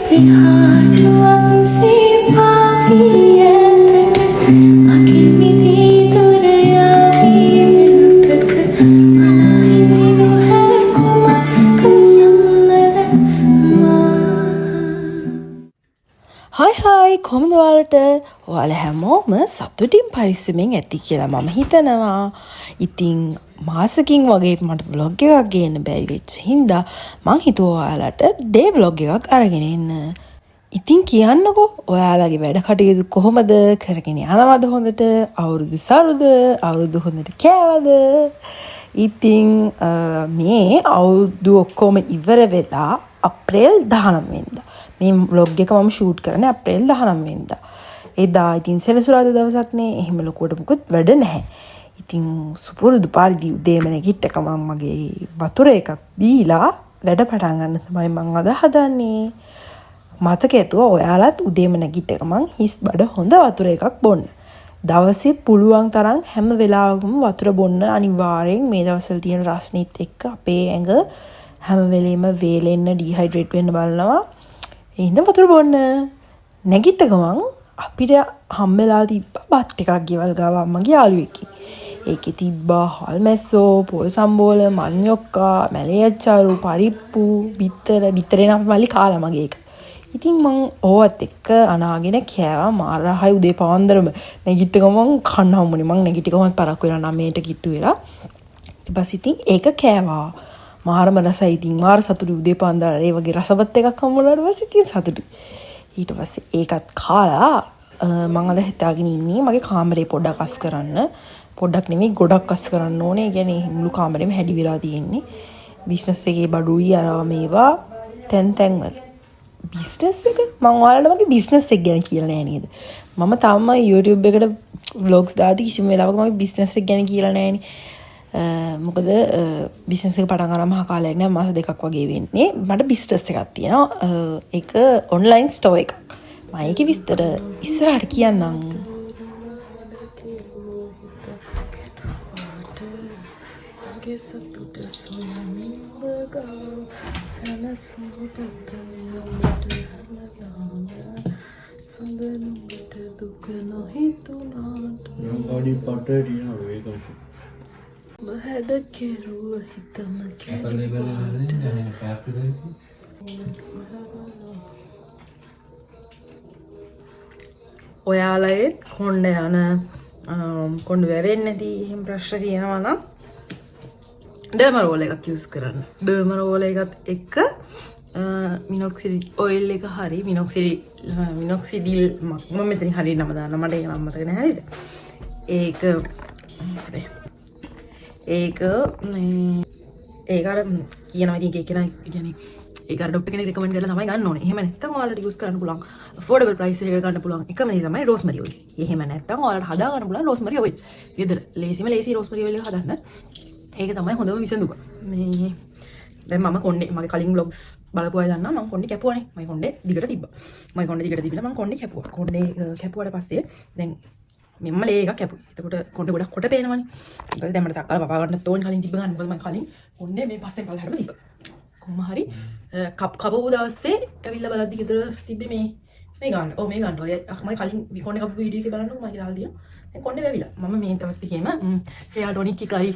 පිහාටුවක් සීපාවී ඇතට මකින් මිදී දුර යාවී වෙනුතක අනාහිදිනු හැකුමක් යන්නද හයි කොහොමද ඔයාලා හැමෝම සතුටින් පරිස්සමෙන් ඇති කියලා මම හිතනවා. ඉතින් මාසකින් වගේ මට vlog එකක් ගේන්න බැරි වෙච්ච හින්දා මං හිතුවා ඔයාලට ඩේ vlog එකක් අරගෙන එන්න. ඉතින් කියන්නකෝ ඔයාලගේ වැඩ කටයුතු කොහොමද කරගෙන යනවද හොඳට? අවුරුදු සරුද? අවුරුදු හොඳට කෑවද? ඉතින් මේ අවුරුදු ඔක්කොම ඉවර වෙලා අප්‍රේල් 19 වෙනිදා මේ vlog එක මම ෂූට් කරන්නේ අප්‍රේල් 19 වෙනිදා. එදා ඉතින් සෙනසුරාදා දවසක්නේ. එහෙම ලොකුවට මුකුත් වැඩ නැහැ. ඉතින් සුපුරුදු පරිදි උදේම නැගිට්ටක මම මගේ වතුර එකක් බීලා වැඩ පටන් ගන්න තමයි මම අද හදන්නේ. මතක ඇතුව ඔයාලත් උදේම නැගිට්ටක මං හිස් බඩ හොඳ වතුර එකක් බොන්න. දවසේ පුළුවන් තරම් හැම වෙලාවකම වතුර බොන්න අනිවාර්යෙන්. මේ දවස්වල තියෙන රස්නිත් එක්ක අපේ ඇඟ හැම වෙලෙම වේලෙන්න ඩිහයිඩ්‍රේට් වෙන්න බලනවා. එහෙනම් වතුර බොන්න. නැගිට්ට ගමන් අපිට හම්බෙලා තිබ්බා බත් එකක් ගෙවල් ගාව අම්මගේ යාළුවෙක්ගේ. ඒකේ තිබ්බා හල් මැස්සෝ, පොල් සම්බෝල, මඤ්ඤොක්කා, මැලේ අච්චාරු, පරිප්පු, බිත්තරේ නම් මල්ලි කාලා මගේ එක. ඉතින් මං ඕවත් එක්ක අනාගෙන කෑවා. මාරහයි උදේ පාන්දරම නැගිට්ට ගමන් කන්න හම්බුනේ. මං නැගිට්ට ගමන් පරක් වෙලා 9ට කිට්ටු වෙලා. ඊට පස්සේ ඉතින් ඒක කෑවා. මාරම රසයි. ඉතින් මාර සතුටු උදේ පාන්දර ඒ වගේ රසවත් එකක් හම්බුනාට පස්සේ ඉතින් සතුටුයි. ඊට පස්සේ ඒකත් කාලා මම අද හිතාගෙන ඉන්නේ මගේ කාමරේ පොඩ්ඩක් අස් කරන්න. පොඩ්ඩක් නෙමෙයි ගොඩක් අස් කරන්න ඕනේ. ඒ කියන්නේ මුළු කාමරේම හැඩි වෙලා තියෙන්නේ. බිස්නස් එකේ බඩුයි අරවා මේවා තැන් වල. බිස්නස් එක මම ඔයාලට මගේ බිස්නස් එක ගැන කියලා නෑ නේද? මම තාම YouTube එකට vlogs දාදී කිසිම වෙලාවක මගේ බිස්නස් එක ගැන කියලා නෑනේ. මොකද බිස්නස් එක පටන් ගන්න මහ කාලයක් නෑ, මාස 2ක් වගේ වෙන්නේ. මට බිස්නස් එකක් තියෙනවා. ඒක ඔන්ලයින් ස්ටෝර් එකක්. මම ඒකේ විස්තර ඉස්සරහට කියන්නම්. බහැඩ කෙරුව හිතම ඔයාලයේ කොණ්ඩ යන කොණ්ඩ වැවෙන්නේ නැති එහෙම ප්‍රශ්න තියෙනවා නම් ඩර්මරෝල් එකක් යූස් කරන්න. ඩර්මරෝල් එකත් එක්ක මිනොක්සිඩිල් ඔයිල් එක හරි මිනොක්සිඩිල් මම මෙතන හරි නම දාන්න මට ඒක නම් මතක නැහැ හරිද? ඒක අර කියනවා ඉතින් ඒක කියන කියන්නේ ඒක අර ડોක්ටර් කෙනෙක් රෙකමන්ඩ් කරලා තමයි ගන්න ඕනේ. එහෙම නැත්නම් ඔයාලට යූස් කරන්න පුළුවන් affordable price එකකට ගන්න පුළුවන් එකම දේ තමයි රෝස්මරි ඔයිල්. එහෙම නැත්නම් ඔයාලට හදා ගන්න පුළුවන් රෝස්මරි ඔයිල්. ගෙදර ලේසි රෝස්මරි ඔයිල් එක හදන්න. ඒක තමයි හොඳම විසඳුම. මේ දැන් මම කොණ්ඩේ මගේ කලින් vlogs බලපු අය දන්නවා මම කොණ්ඩේ කැපුවානේ. මගේ කොණ්ඩේ දිගට තිබ්බා. මගේ කොණ්ඩේ දිගට තිබිලා මම කොණ්ඩේ කැපුවා. කොණ්ඩේ කැපුවාට පස්සේ දැන් මෙම්ම ලේ එකක් කැපුවා. එතකොට කොණ්ඩේ ගොඩක් කොට පේනවනේ. ඊට පස්සේ දැන් මට තක්කලා පපා ගන්න තෝන් කලින් තිබ්බ ගන්න. මොකද මම කලින් කොණ්ඩේ මේ පස්සෙන් පල්ලහැරම තිබ්බා. කොහොම හරි කපපු දවසේ ඇවිල්ලා බලද්දි ගෙදර තිබ්බේ මේ ගන්න. ඔව් මේ ගන්න වගේ මම කලින් කොණ්ඩේ කපපු වීඩියෝ එකේ බලන්නකො මම දාලා දිනවා. දැන් කොණ්ඩේ වැවිලා. මම මේ දවස් ටිකේම hair tonic එකයි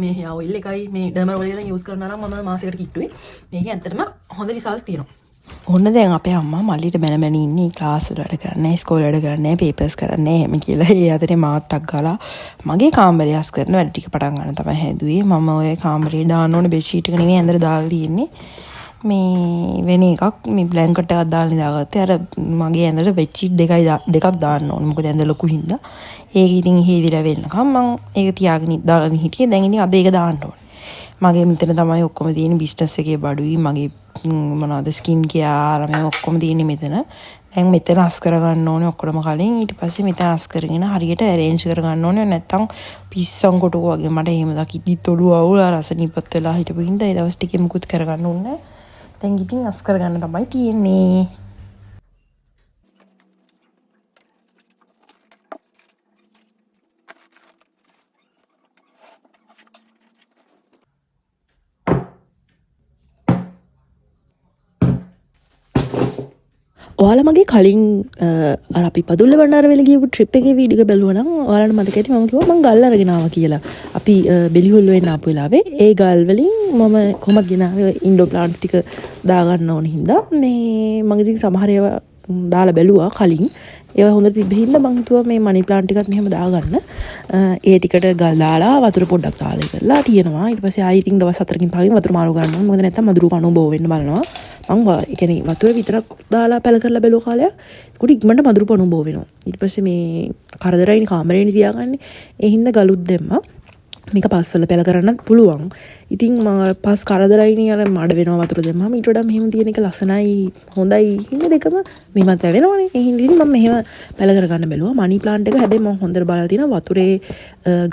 මේ hair oil එකයි මේ derma roll එකෙන් use කරනවා නම් මම මාසෙකට කිට්ටුවේ. මේකෙන් ඇත්තටම හොඳ results තියෙනවා. ඔන්න දැන් අපේ අම්මා මල්ලිට බැන ඉන්නේ ක්ලාස් වල වැඩ කරන්නේ, ඉස්කෝලේ වැඩ කරන්නේ, පේපර්ස් කරන්නේ එහෙම කියලා. ඒ අතරේ මාත් අක්ගාලා මගේ කාමරය අස් කරන වැඩ ටික පටන් ගන්න තමයි හැදුවේ. මම ඔය කාමරේ දාන්න ඕනේ බෙඩ් ෂීට් එක නෙමෙයි ඇඳලා දාලා තියෙන්නේ. මේ වෙන එකක් මේ බ්ලැන්කට් එකක් දාලා ඉඳාගත්තේ. අර මගේ ඇඳට බෙඩ් ෂීට් දෙකක් දාන්න ඕනේ. මොකද ඇඳ ලොකු හින්දා. ඒක ඉතින් හේවිලා වෙන්නකම් මම ඒක තියාගෙන දාලා හිටියේ. දැන් ඉතින් අද ඒක දාන්න ඕනේ. මගේ මෙතන තමයි ඔක්කොම තියෙන බිස්නස් එකේ බඩුයි මගේ මොනවද ස්කින් කෙයාර් මේ ඔක්කොම තියෙන්නේ මෙතන. දැන් මෙතන අස් කරගන්න ඕනේ ඔක්කොම කලින්. ඊට පස්සේ මෙතන අස් කරගෙන හරියට arrange කරගන්න ඕනේ. නැත්තම් පිස්සන් කොටුව වගේ මට එහෙම දකිද්දිත් ඔළුව අවුල රසනිපත් වෙලා හිටපු හින්දා ඒ දවස් ටිකේ මුකුත් කරගන්න ඕනේ. දැන් ඉතින් අස් කරගන්න තමයි තියෙන්නේ. ඔයාලා මගේ කලින් අර අපි පදුල්ල බණ්ඩාරවල ගියපු ට්‍රිප් එකේ වීඩියෝ එක බැලුවා නම් ඔයාලට මතක ඇති මම කිව්වා මම ගල් අරගෙන ආවා කියලා. අපි බෙලිහොල්ල වෙන්න ආපු වෙලාවේ ඒ ගල් වලින් මම කොහොමද ගෙනාවේ ඉන්ඩෝ ප්ලාන්ට් ටික දාගන්න ඕන හින්දා මේ මම ඉතින් සමහර ඒවා දාලා බැලුවා කලින්. ඒවා හොඳට තිබ්බ හින්දා මම හිතුවා මේ මනි ප්ලාන්ට් ටිකත් මෙහෙම දාගන්න. ඒ ටිකට ගල් දාලා වතුර පොඩ්ඩක් දාලා ඉවරලා තියෙනවා. ඊට පස්සේ ආයි ඉතින් දවස් 4කින් 5කින් වතුර මාරු කරනවා. මොකද නැත්තම් මදුරු කණු බෝ වෙන්න බලනවා. මම ඒ කියන්නේ වතුර විතරක් දාලා පැල කරලා බැලුව කාලයක් ඒකට ඉක්මනට මදුරු පණු බෝ වෙනවා. ඊට පස්සේ මේ කරදරයිනේ කාමරේනේ තියාගන්නේ. ඒ හින්දා ගලුත් දැම්මා. මේක පස්වල පැල කරන්නත් පුළුවන්. ඉතින් පස් කරදරයිනේ අර මඩ වෙනවා වතුර දැම්මම ඊට වඩා මෙහෙම තියෙන එක ලස්සනයි හොඳයි හින්දා දෙකම මෙහෙමත් වෙනවනේ. ඒ හින්දා ඉතින් මම මෙහෙම පැල කරගන්න බැලුවා. මනි ප්ලාන්ට් එක හැදෙන්නේ මම හොඳට බලලා තියෙනවා වතුරේ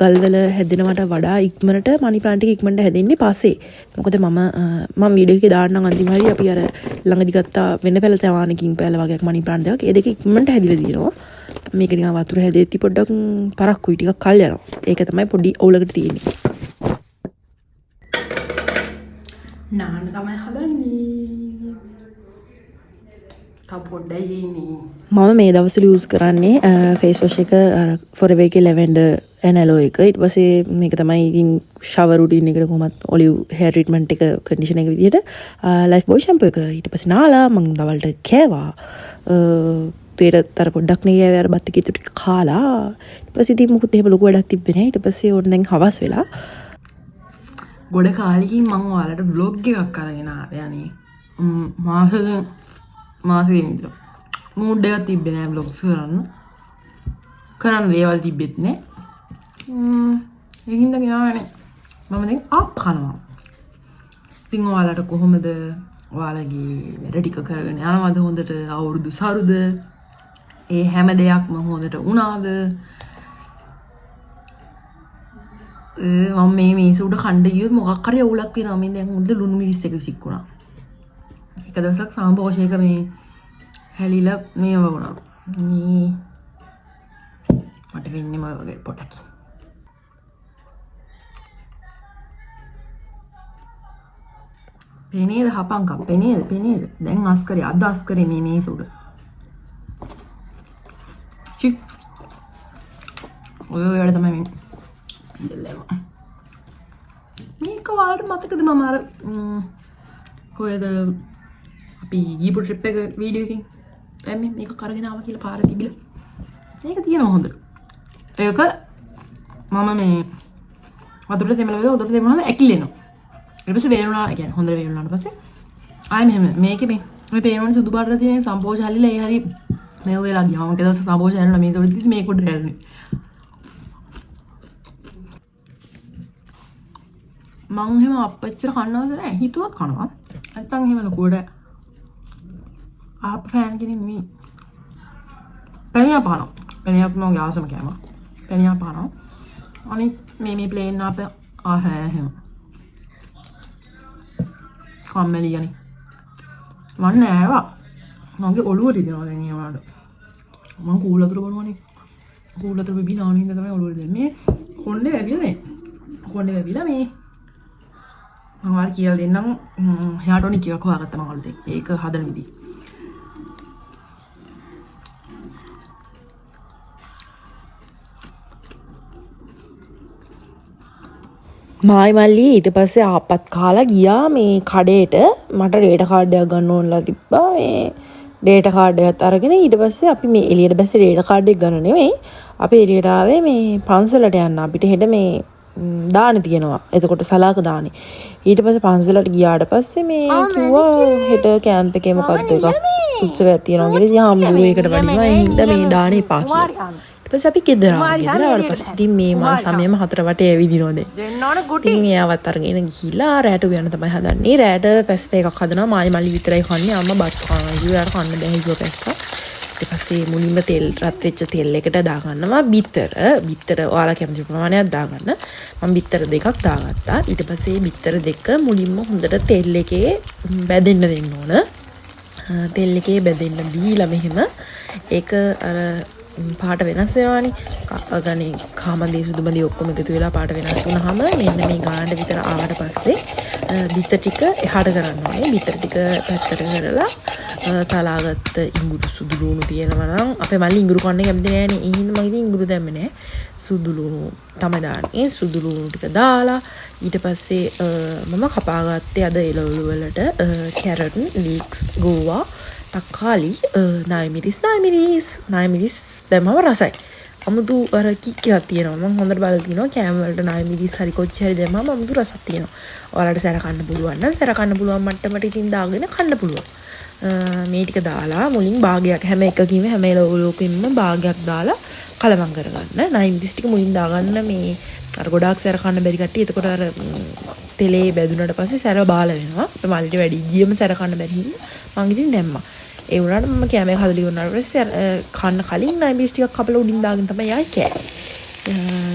ගල් වල හැදෙනවට වඩා ඉක්මනට මනි ප්ලාන්ට් එක ඉක්මනට හැදෙන්නේ පස්සේ. මොකද මම වීඩියෝ එකේ දාන්නම් අන්තිම හරිය අපි අර ළඟදි ගත්තා වෙන පැල තවානකින් පැල වගේක් මනි ප්ලාන්ට් එකක්. ඒ දෙක ඉක්මනට හැදිලා තියෙනවා. මේක නිකන් වතුර හැදෙද්දි පොඩ්ඩක් පරක්කුයි ටිකක් කල් යනවා. ඒක තමයි පොඩි අවුලකට තියෙන්නේ. නාන්න තමයි හදන්නේ. තව පොඩ්ඩයි ඉන්නේ. මම මේ දවස්වල යූස් කරන්නේ ෆේස් වොෂ් එක අර Forever එකේ ලැවෙන්ඩර් ඇනලෝ එක. ඊට පස්සේ මේක තමයි ඉතින් ෂවර් රුටින් එකට කොහොමත් ඔලිව් හෙයාර් ට්‍රීට්මන්ට් එක කන්ඩිෂන් එක විදියට ලයිෆ් බොයි ෂැම්පූ එක. ඊට පස්සේ නාලා මම දවල්ට කෑවා. තේරතර පොඩ්ඩක් නේ අර බත් ටික ටික කාලා ඊට පස්සේ ඉතින් මොකුත් එහෙම ලොකු වැඩක් තිබ්බේ නැහැ. ඊට පස්සේ ඕන දැන් හවස් වෙලා ගොඩ කාලෙකින් මම ඔයාලට vlog එකක් අරගෙන ආවේ අනේ මාසෙකින් විතර මූඩ් එකක් තිබ්බේ නැහැ vlogs කරන්න දේවල් තිබ්බෙත් නැහැ. ඒකින්ද ගෙනාවනේ මම දැන් කනවා. ඉතින් ඔයාලට කොහොමද ඔයාලගේ වැඩ ටික කරගෙන යනවද හොඳට අවුරුදු සරුද ඒ හැම දෙයක්ම හොඳට වුණාද? මම මේ මිනිස්සුන්ට කණ්ඩ ගියොත් මොකක් හරි අවුලක් වෙනවා. මේ දැන් හොඳ ලුණු මිරිස් එක විසික්කුණා. එක දවසක් සාම්පෝෂයක මේ හැලිලා මේව වුණා. මේ මට වෙන්නේ මොකද වගේ පොටක්. පෙනේද හපංකම් පෙනේද දැන් අස්කරේ අද අස්කරේ මේ මිනිස්සුන්ට. චික් ඔය වල තමයි මේ ඉඳලම මේක වලට මතකද මම අර කොහෙද අපි ගිහපු ට්‍රිප් එක වීඩියෝ එකකින් දැම්මේ මේක කරගෙන ආවා කියලා පාර තිබිලා මේක තියෙනවා හොඳට. ඒක මම මේ වතුරට දෙමළ වෙලා උඩට දෙමුනම ඇකිලෙනවා. ඊට පස්සේ වේරුණා කියන්නේ හොඳට වේරුණාට පස්සේ ආයෙ මෙහෙම මේකේ මේ පේනවනේ සුදු පාටට තියෙන සම්පෝෂ හැලිලා ඒ හරි මේ වෙලා ගියා. මම ඊට දවස් සම්පෝෂ හැලුණා මේ සොඩි මේක උඩ හැලුනේ. මං එහෙම අපච්චර කන්නවද නැහැ. හිතුවත් කනවා. නැත්තම් එහෙම ලොකුවට ආප් ෆෑන් කෙනෙක් නෙමෙයි. පැණියා පානවා. පැණියා මගේ ආසම කෑම. පැණියා පානවා. අනිත් මේ ප්ලේන් ආප එහෙම. කම්මැලි යන්නේ. මම නෑවා. මගේ ඔළුව රිදෙනවා දැන් ඒ වලට. මම කූල් වතුර බොනවනේ. කූල් වතුර බිබී නාන හින්දා තමයි ඔළුව රිදෙන්නේ. මේ කොණ්ඩේ වැවිලානේ. කොණ්ඩේ වැවිලා මේ මම වාර කියලා දෙන්නම් හෙයාටොනික් එකක් හොයාගත්තා මම අලුතෙන්. ඒක හදන විදිහ. මායි මල්ලි ඊට පස්සේ ආපත් කාලා ගියා මේ කඩේට. මට ඩේටා කාඩ් එකක් ගන්න ඕනලා තිබ්බා. මේ ඩේටා කාඩ් එකත් අරගෙන ඊට පස්සේ අපි මේ එළියට බැස්සේ ඩේටා කාඩ් එක ගන්න නෙවෙයි. අපි එළියට ආවේ මේ පන්සලට යන්න. අපිට හෙට මේ දාන තියෙනවා. එතකොට සලාක දානේ. ඊට පස්සේ පන්සලට ගියාට පස්සේ මේ කිව්වා හෙට කැම්ප් එකේ මොකද්ද එකක් උත්සවයක් තියෙනවා කියලා. ඉතින් ආම්දුරු ඒකට වඩිනවා. ඒ හින්දා මේ දානේ එපා කියලා. ඊට පස්සේ අපි ගෙදර ආවට පස්සේ ඉතින් මේ මල් සමයම 4 වටේ ඇවිදිනවා දැන්. ඉතින් එයාවත් අරගෙන ගිහිල්ලා රැට උයන්න තමයි හදන්නේ. රැට පැස්ට එකක් හදනවා. මායි මල්ලි විතරයි කන්නේ. අම්මා බත් කනවා. ඊට කන්න බැහැ කිව්ව පැස්ට. ඊට පස්සේ මුලින්ම තෙල් රත් වෙච්ච තෙල් එකට දාගන්නවා බිත්තර ඔයාලා කැමති ප්‍රමාණයක් දාගන්න. මම බිත්තර දෙකක් දාගත්තා. ඊට පස්සේ බිත්තර දෙක මුලින්ම හොඳට තෙල් එකේ බැදෙන්න දෙන්න ඕන. තෙල් එකේ බැදෙන්න දීලා මෙහෙම ඒක අර පාට වෙනස් වෙනවානේ. ගණේ කාමන්දී සුදුමදී ඔක්කොම එකතු වෙලා පාට වෙනස් වුණාම මෙන්න මේ ගානට විතර ආවට පස්සේ බිත්තර ටික එහාට කරන්න ඕනේ. බිත්තර ටික පැත්තට කරලා තලාගත්ත ඉඟුරු සුදු ලුණු තියෙනවා නම් අපේ මල්ලි ඉඟුරු කන්න කැමති නෑනේ. ඒ හින්දා මම ඉතින් ඉඟුරු දැම්මේ නෑ. සුදු ලුණු තමයි දාන්නේ. සුදු ලුණු ටික දාලා ඊට පස්සේ මම කපාගත්තේ අද එළවලු වලට කැරට්, ලීක්ස්, ගෝවා, තක්කාලි, නායමිරිස් දැම්මම රසයි. අමුතු අර කික් එකක් තියෙනවා. මම හොඳට බලලා තිනවා කෑම වලට නායමිරිස් හරි කොච්චි හරි දැම්මම අමුතු රසක් තියෙනවා. ඔයාලට සැර කන්න පුළුවන් නම් සැර කන්න පුළුවන් මට්ටමට ඉතින් දාගෙන කන්න පුළුවන්. මේ ටික දාලා මුලින් භාගයක් හැම එකකින්ම හැම එළවලුකින්ම භාගයක් දාලා කලවම් කරගන්න. නායමිරිස් ටික මුලින් දාගන්න මේ අර ගොඩාක් සැර කන්න බැරි කට්ටිය. එතකොට අර තෙලේ බැදුනට පස්සේ සැර බාල වෙනවා. අපේ මල්ලිට වැඩි ගියම සැර කන්න බැරි හින්දා මං ඉතින් දැම්මා. ඒ වුණාට මම කැමේ හදලා ඉවරනාට පස්සේ කන්න කලින් නායමිරිස් ටිකක් කපලා උඩින් දාගෙන තමයි ආයි කෑවේ.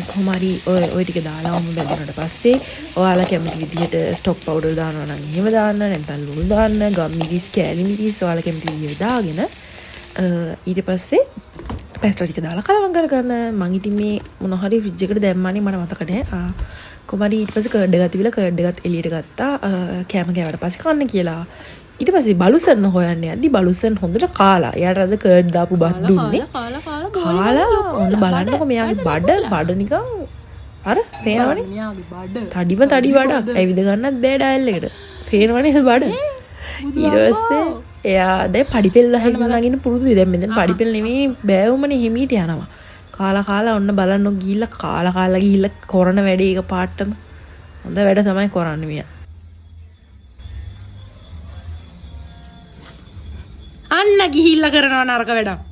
කොහොම හරි ඔය ටික දාලා වුණ බැදුනට පස්සේ ඔයාලා කැමති විදිහට ස්ටොක් පවුඩර් දානවා නම් එහෙම දාන්න, නැත්නම් ලුණු දාන්න, ගම් මිරිස්, කෑලි මිරිස් ඔයාලා කැමති විදිහට දාගෙන ඊට පස්සේ පැස්ටා ටික දාලා කලවම් කරගන්න. මං ඉතින් මේ මොන හරි ෆ්‍රිජ් එකට දැම්මානේ මට මතක නැහැ. කොහොම හරි ඊට පස්සේ කර්ඩ් එකක් තිබිලා කර්ඩ් එකත් එළියට ගත්තා. කෑම කෑවට පස්සේ කන්න කියලා. ඊට පස්සේ බලුසන් හොයන්න යද්දි බලුසන් හොඳට කාලා. එයාට අද කර්ඩ් දාපු බත් දුන්නේ. කාලා ඔන්න බලන්නකො මෙයාගේ බඩ නිකන් අර පේනවනේ. මෙයාගේ බඩ තඩිම තඩි බඩක්. ඇවිද ගන්නත් බෑ ඩයල් එකට. පේනවනේ බඩ. ඊට පස්සේ එයා දැන් පඩිපෙල් ගහගෙන නගින්න පුරුදුයි. දැන් මෙතන පඩිපෙල් නෙමෙයි බෑවුමනේ හිමීට යනවා. කාලා ඔන්න බලන්නකො ගිහිල්ලා කාලා ගිහිල්ලා කරන වැඩේ එක පාටම. හොඳ වැඩ තමයි කරන්නේ මෙයා. අන්න ගිහිල්ලා කරනවා නරක වැඩක්.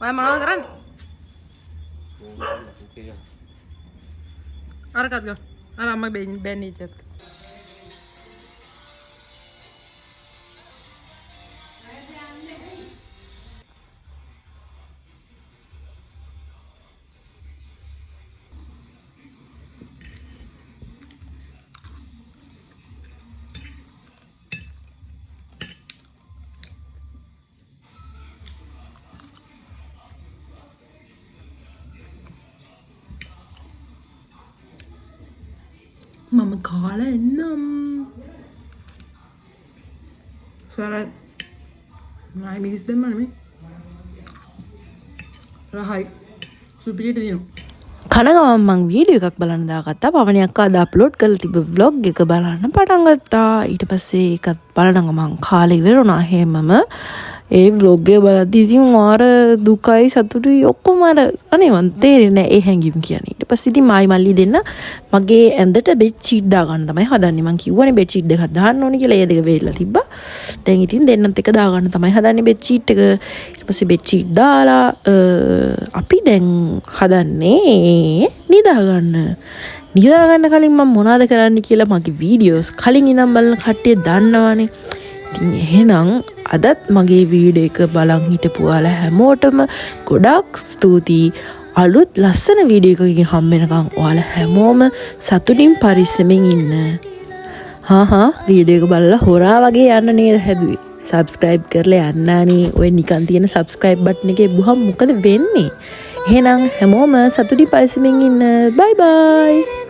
Wah, mana keren? Arkat go. Arama ben ijat. Mama කාලා එන්නම්. සරයි. නායමිරිස් දැම්මා නෙමෙයි. රහයි. සුපිරියට දිනු. කන ගමන් මං වීඩියෝ එකක් බලන්න දාගත්තා. පවණියක් අද අප්ලෝඩ් කරලා තිබ්බ vlog එක බලන්න පටන් ගත්තා. ඊට පස්සේ ඒකත් බලන ගමන් කාලේ ඉවර වුණා හැමම. ඒ vlog එක බලද්දි ඉතින් මාර දුකයි සතුටුයි ඔක්කොම අර අනේ මන් තේරෙන්නේ නැහැ ඒ හැංගීම් කියන්නේ. ඊට පස්සේ ඉතින් මායි මල්ලි දෙන්න මගේ ඇඳට බෙඩ් ෂීට් දාගන්න තමයි හදන්නේ. මං කිව්වනේ බෙඩ් ෂීට් දෙකක් දාන්න ඕනේ කියලා. ඒ දෙක වේලලා තිබ්බා. දැන් ඉතින් දෙන්නත් එක දාගන්න තමයි හදන්නේ බෙඩ් ෂීට් එක. ඊට පස්සේ බෙඩ් ෂීට් දාලා අපි දැන් හදන්නේ නිදා ගන්න කලින් මම මොනවද කරන්න කියලා මගේ වීඩියෝස් කලින් ඉඳන් බලන කට්ටිය දන්නවනේ. ඉතින් එහෙනම් අදත් මගේ වීඩියෝ එක බලන් හිටපු ඔයාලා හැමෝටම ගොඩක් ස්තුතියි. අලුත් ලස්සන වීඩියෝ එකකින් හම් වෙනකන් ඔයාලා හැමෝම සතුටින් පරිස්සමෙන් ඉන්න. වීඩියෝ එක බලලා හොරා වගේ යන්න නේද හැදුවේ. subscribe කරලා යන්නානේ. ඔය නිකන් තියෙන subscribe button එකේ බුහම මොකද වෙන්නේ? එහෙනම් හැමෝම සතුටින් පරිස්සමෙන් ඉන්න. bye bye.